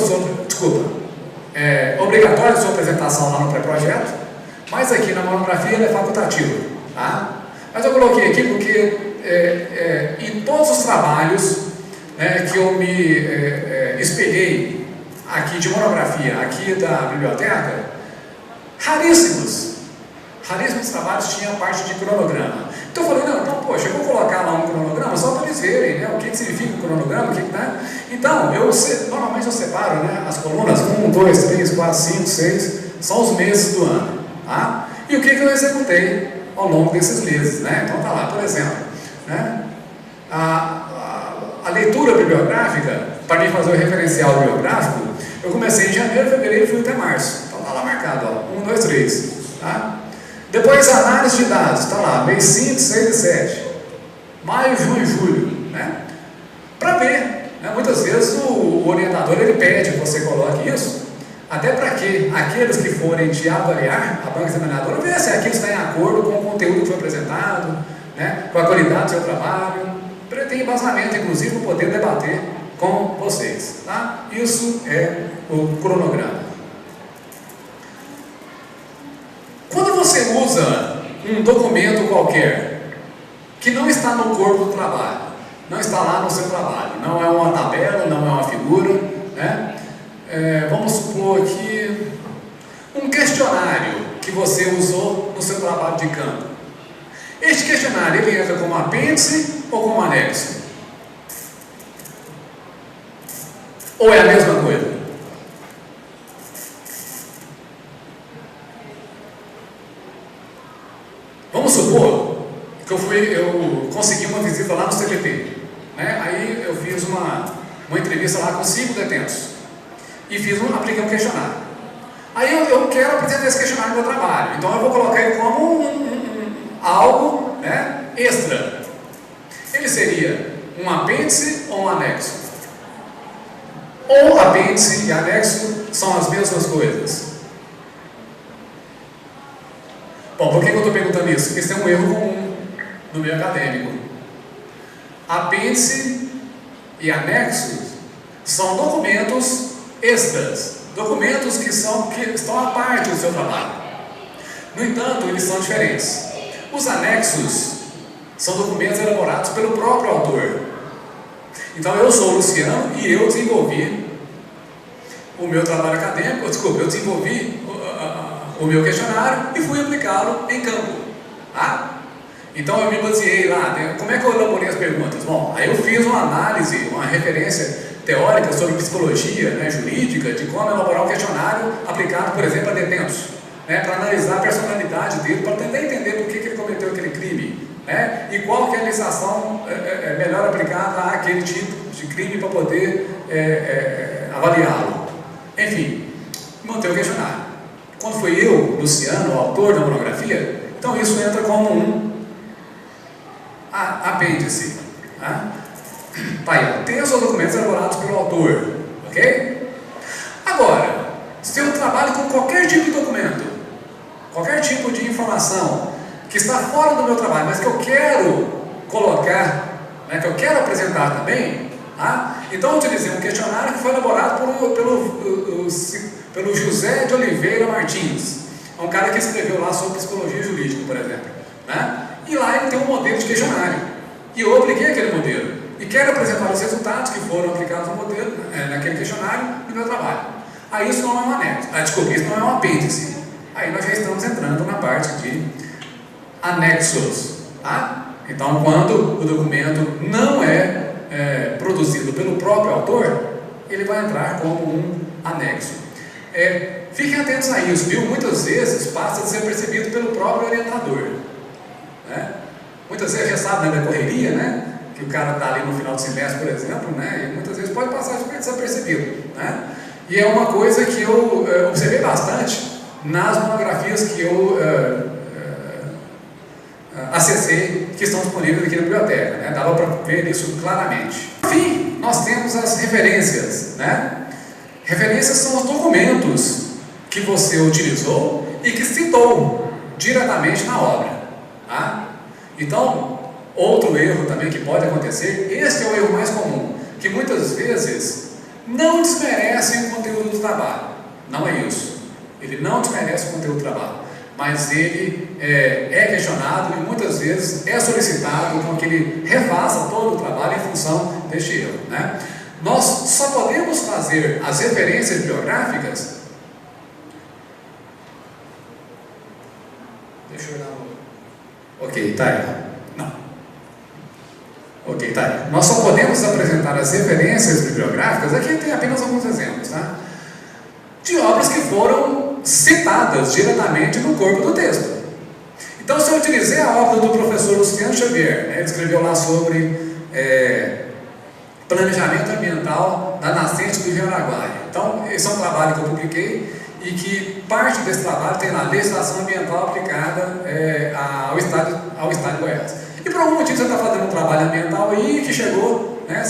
é obrigatório a sua apresentação lá no pré-projeto, mas aqui na monografia ele é facultativo, tá? Mas eu coloquei aqui porque em todos os trabalhos que eu me espelhei aqui de monografia, aqui da biblioteca, raríssimos trabalhos tinham a parte de cronograma. Então eu falei, não, então, poxa, eu vou colocar lá um cronograma só para eles verem, né, o que significa o cronograma, o que tá. Então, normalmente eu separo, né, as colunas 1, 2, 3, 4, 5, 6, são os meses do ano, tá? E o que eu executei ao longo desses meses, né? Então tá lá, por exemplo, né, a leitura bibliográfica, para mim fazer o referencial bibliográfico, eu comecei em janeiro, fevereiro e fui até março. Então tá lá marcado, ó, 1, 2, 3, tá? Depois a análise de dados, está lá, mês 5, 6 e 7, maio, junho e julho, né? Para ver, né? Muitas vezes o orientador ele pede que você coloque isso, até para que aqueles que forem te avaliar, a banca examinadora, ver se aquilo está em acordo com o conteúdo que foi apresentado, né? Com a qualidade do seu trabalho, para ter embasamento, inclusive, para poder debater com vocês, tá? Isso é o cronograma. Quando você usa um documento qualquer que não está no corpo do trabalho, não está lá no seu trabalho, não é uma tabela, não é uma figura, né? Vamos supor que um questionário que você usou no seu trabalho de campo. Este questionário ele entra como apêndice ou como anexo? Ou é a mesma coisa? Vamos supor que eu consegui uma visita lá no CPT, né? Aí eu fiz uma entrevista lá com 5 detentos e apliquei um questionário. Aí eu quero apresentar esse questionário no meu trabalho, então eu vou colocar ele como algo, né, extra. Ele seria um apêndice ou um anexo? Ou apêndice e anexo são as mesmas coisas? Bom, por que eu estou perguntando isso? Porque isso é um erro comum no meio acadêmico. Apêndice e anexos são documentos extras, documentos que estão à parte do seu trabalho. No entanto, eles são diferentes. Os anexos, São documentos elaborados pelo próprio autor. Então eu sou o Luciano e eu desenvolvi o meu trabalho acadêmico, eu desenvolvi o meu questionário e fui aplicá-lo em campo. Tá? Então eu me baseei lá, né? Como é que eu elaborei as perguntas? Bom, aí eu fiz uma análise, uma referência teórica sobre psicologia, né, jurídica, de como elaborar um questionário aplicado, por exemplo, a detentos, né, para analisar a personalidade dele, para tentar entender por que ele cometeu aquele crime, né, e qual que é a legislação melhor aplicada àquele tipo de crime para poder avaliá-lo. Enfim, montei o questionário. Quando foi eu, Luciano, o autor da monografia, então isso entra como um apêndice. Tá? Tá aí, textos ou documentos elaborados pelo autor, ok? Agora, se eu trabalho com qualquer tipo de documento, qualquer tipo de informação que está fora do meu trabalho, mas que eu quero colocar, né, que eu quero apresentar também, tá? Então eu utilizei um questionário que foi elaborado pelo José de Oliveira Martins, é um cara que escreveu lá sobre psicologia jurídica, por exemplo, né? E lá ele tem um modelo de questionário, e eu apliquei aquele modelo, e quero apresentar os resultados que foram aplicados no modelo, naquele questionário, no meu trabalho. Aí isso não é um anexo, desculpa, isso não é um apêndice. Aí nós já estamos entrando na parte de anexos. Tá? Então, quando o documento não é produzido pelo próprio autor, ele vai entrar como um anexo. Fiquem atentos a isso, viu? Muitas vezes passa a ser percebido pelo próprio orientador. Né? Muitas vezes já sabe, né, da correria, né? Que o cara está ali no final do semestre, por exemplo, né? E muitas vezes pode passar desapercebido, né? E é uma coisa que eu observei bastante nas monografias que eu acessei, que estão disponíveis aqui na biblioteca, né? Dava para ver isso claramente. Enfim, nós temos as referências, né? Referências são os documentos que você utilizou e que citou diretamente na obra, tá? Então, outro erro também que pode acontecer, esse é o erro mais comum, que muitas vezes não desmerece o conteúdo do trabalho. Não é isso. Ele não desmerece o conteúdo do trabalho, mas ele é questionado e muitas vezes é solicitado com que ele refaça todo o trabalho em função deste erro, né? Nós só podemos fazer as referências bibliográficas. Deixa eu olhar. Ok, tá aí. Não. Ok, tá aí. Nós só podemos apresentar as referências bibliográficas, aqui tem apenas alguns exemplos, tá? De obras que foram citadas diretamente no corpo do texto. Então, se eu utilizei a obra do professor Luciano Xavier, né, ele escreveu lá sobre planejamento ambiental da nascente do Rio Araguaia. Então, esse é um trabalho que eu publiquei e que parte desse trabalho tem lá legislação ambiental aplicada ao estado de Goiás. E por algum motivo você está fazendo um trabalho ambiental aí que chegou, né,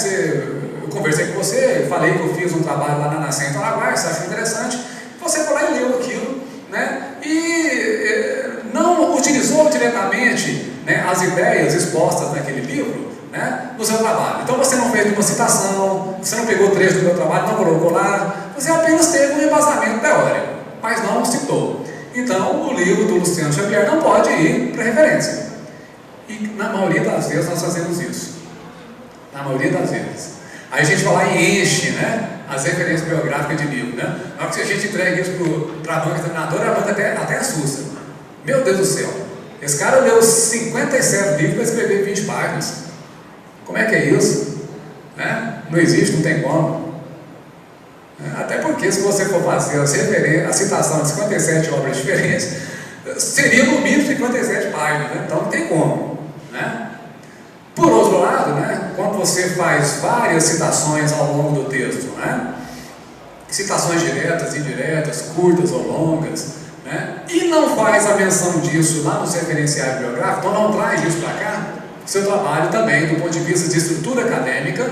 eu conversei com você, falei que eu fiz um trabalho lá na nascente do Araguaia, você achou interessante, você foi lá e leu aquilo, né, e não utilizou diretamente, né, as ideias expostas naquele livro, né, no seu trabalho. Então você não fez nenhuma citação, você não pegou trecho do meu trabalho, não colocou lá, você apenas teve um embasamento teórico, mas não citou. Então o livro do Luciano Xavier não pode ir para referência. E na maioria das vezes nós fazemos isso. Na maioria das vezes. Aí a gente vai lá e enche, né, as referências biográficas de livro, né? Na hora que a gente entrega isso para a banca examinadora, a banca até assusta. Meu Deus do céu, esse cara leu 57 livros para escrever 20 páginas. Como é que é isso? Né? Não existe, não tem como. Até porque se você for fazer a citação de 57 obras diferentes, seria no mínimo 57 páginas, né? Então não tem como, né? Por outro lado, né, quando você faz várias citações ao longo do texto, né, citações diretas, indiretas, curtas ou longas, né, e não faz a menção disso lá nos referenciais biográficos, então não traz isso para cá, seu trabalho também, do ponto de vista de estrutura acadêmica,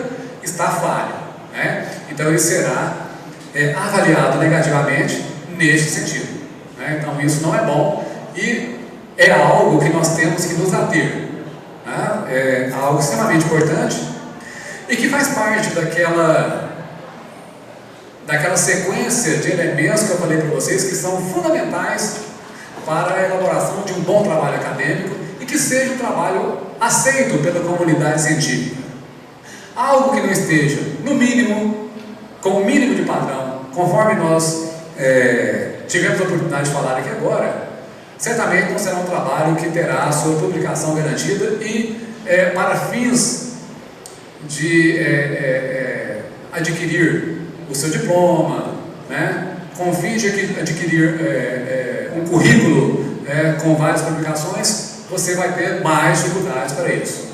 está falho, né? Então ele será avaliado negativamente neste sentido, né? Então isso não é bom e é algo que nós temos que nos ater, né? É algo extremamente importante e que faz parte daquela sequência de elementos que eu falei para vocês que são fundamentais para a elaboração de um bom trabalho acadêmico e que que seja um trabalho aceito pela comunidade científica. Algo que não esteja, no mínimo, com o mínimo de padrão, conforme nós tivemos a oportunidade de falar aqui agora, certamente não será um trabalho que terá a sua publicação garantida e para fins de adquirir o seu diploma, né, com fins de adquirir um currículo com várias publicações, você vai ter mais dificuldades para isso.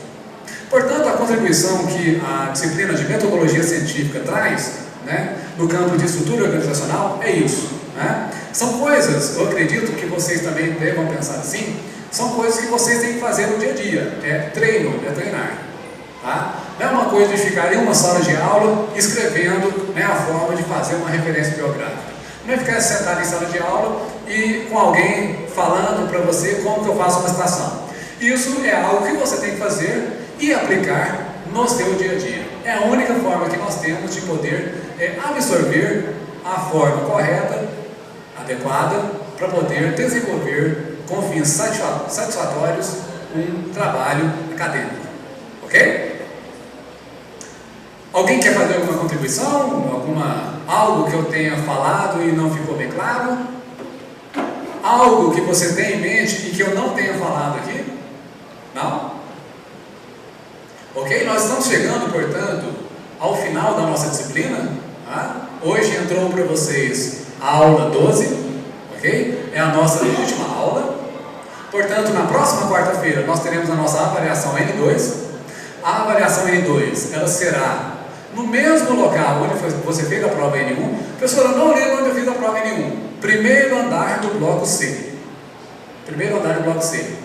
Portanto, a contribuição que a disciplina de metodologia científica traz, né, no campo de estrutura organizacional é isso, né? São coisas, eu acredito que vocês também devam pensar assim, são coisas que vocês têm que fazer no dia a dia, é treino, é treinar, tá? Não é uma coisa de ficar em uma sala de aula escrevendo, né, a forma de fazer uma referência biográfica. Não é ficar sentado em sala de aula e com alguém falando para você como que eu faço uma citação. Isso é algo que você tem que fazer e aplicar no seu dia a dia. É a única forma que nós temos de poder absorver a forma correta, adequada, para poder desenvolver com fins satisfatórios um trabalho acadêmico. Ok? Alguém quer fazer alguma contribuição? Algo que eu tenha falado e não ficou bem claro? Algo que você tem em mente e que eu não tenha falado aqui? Não? Ok? Nós estamos chegando, portanto, ao final da nossa disciplina. Tá? Hoje entrou para vocês a aula 12, ok? É a nossa última aula. Portanto, na próxima quarta-feira nós teremos a nossa avaliação N2. A avaliação N2, ela será no mesmo local onde você fez a prova N1. Professor, eu não lembro onde eu fiz a prova N1. Primeiro andar do bloco C. Primeiro andar do bloco C.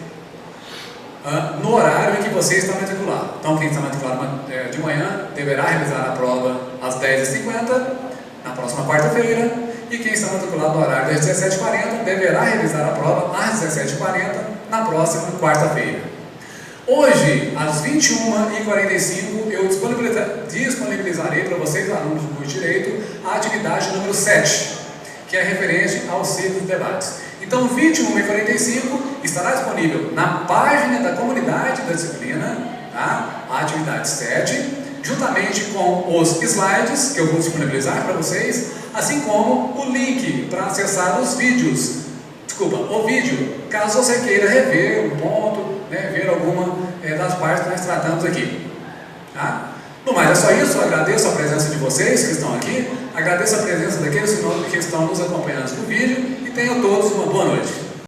No horário em que você está matriculado. Então, quem está matriculado de manhã deverá realizar a prova às 10h50, na próxima quarta-feira. E quem está matriculado no horário das 17h40 deverá realizar a prova às 17h40, na próxima quarta-feira. Hoje, às 21h45, eu disponibilizarei para vocês, alunos do curso de Direito, a atividade número 7, que é referente ao ciclo de debates. Então, 21h45 estará disponível na página da comunidade da disciplina, tá? A atividade 7, juntamente com os slides que eu vou disponibilizar para vocês, assim como o link para acessar os vídeos. O vídeo, caso você queira rever um ponto, né, ver alguma das partes que nós tratamos aqui. Tá? No mais, é só isso. Eu agradeço a presença de vocês que estão aqui, agradeço a presença daqueles que estão nos acompanhando no vídeo e tenham todos uma boa noite.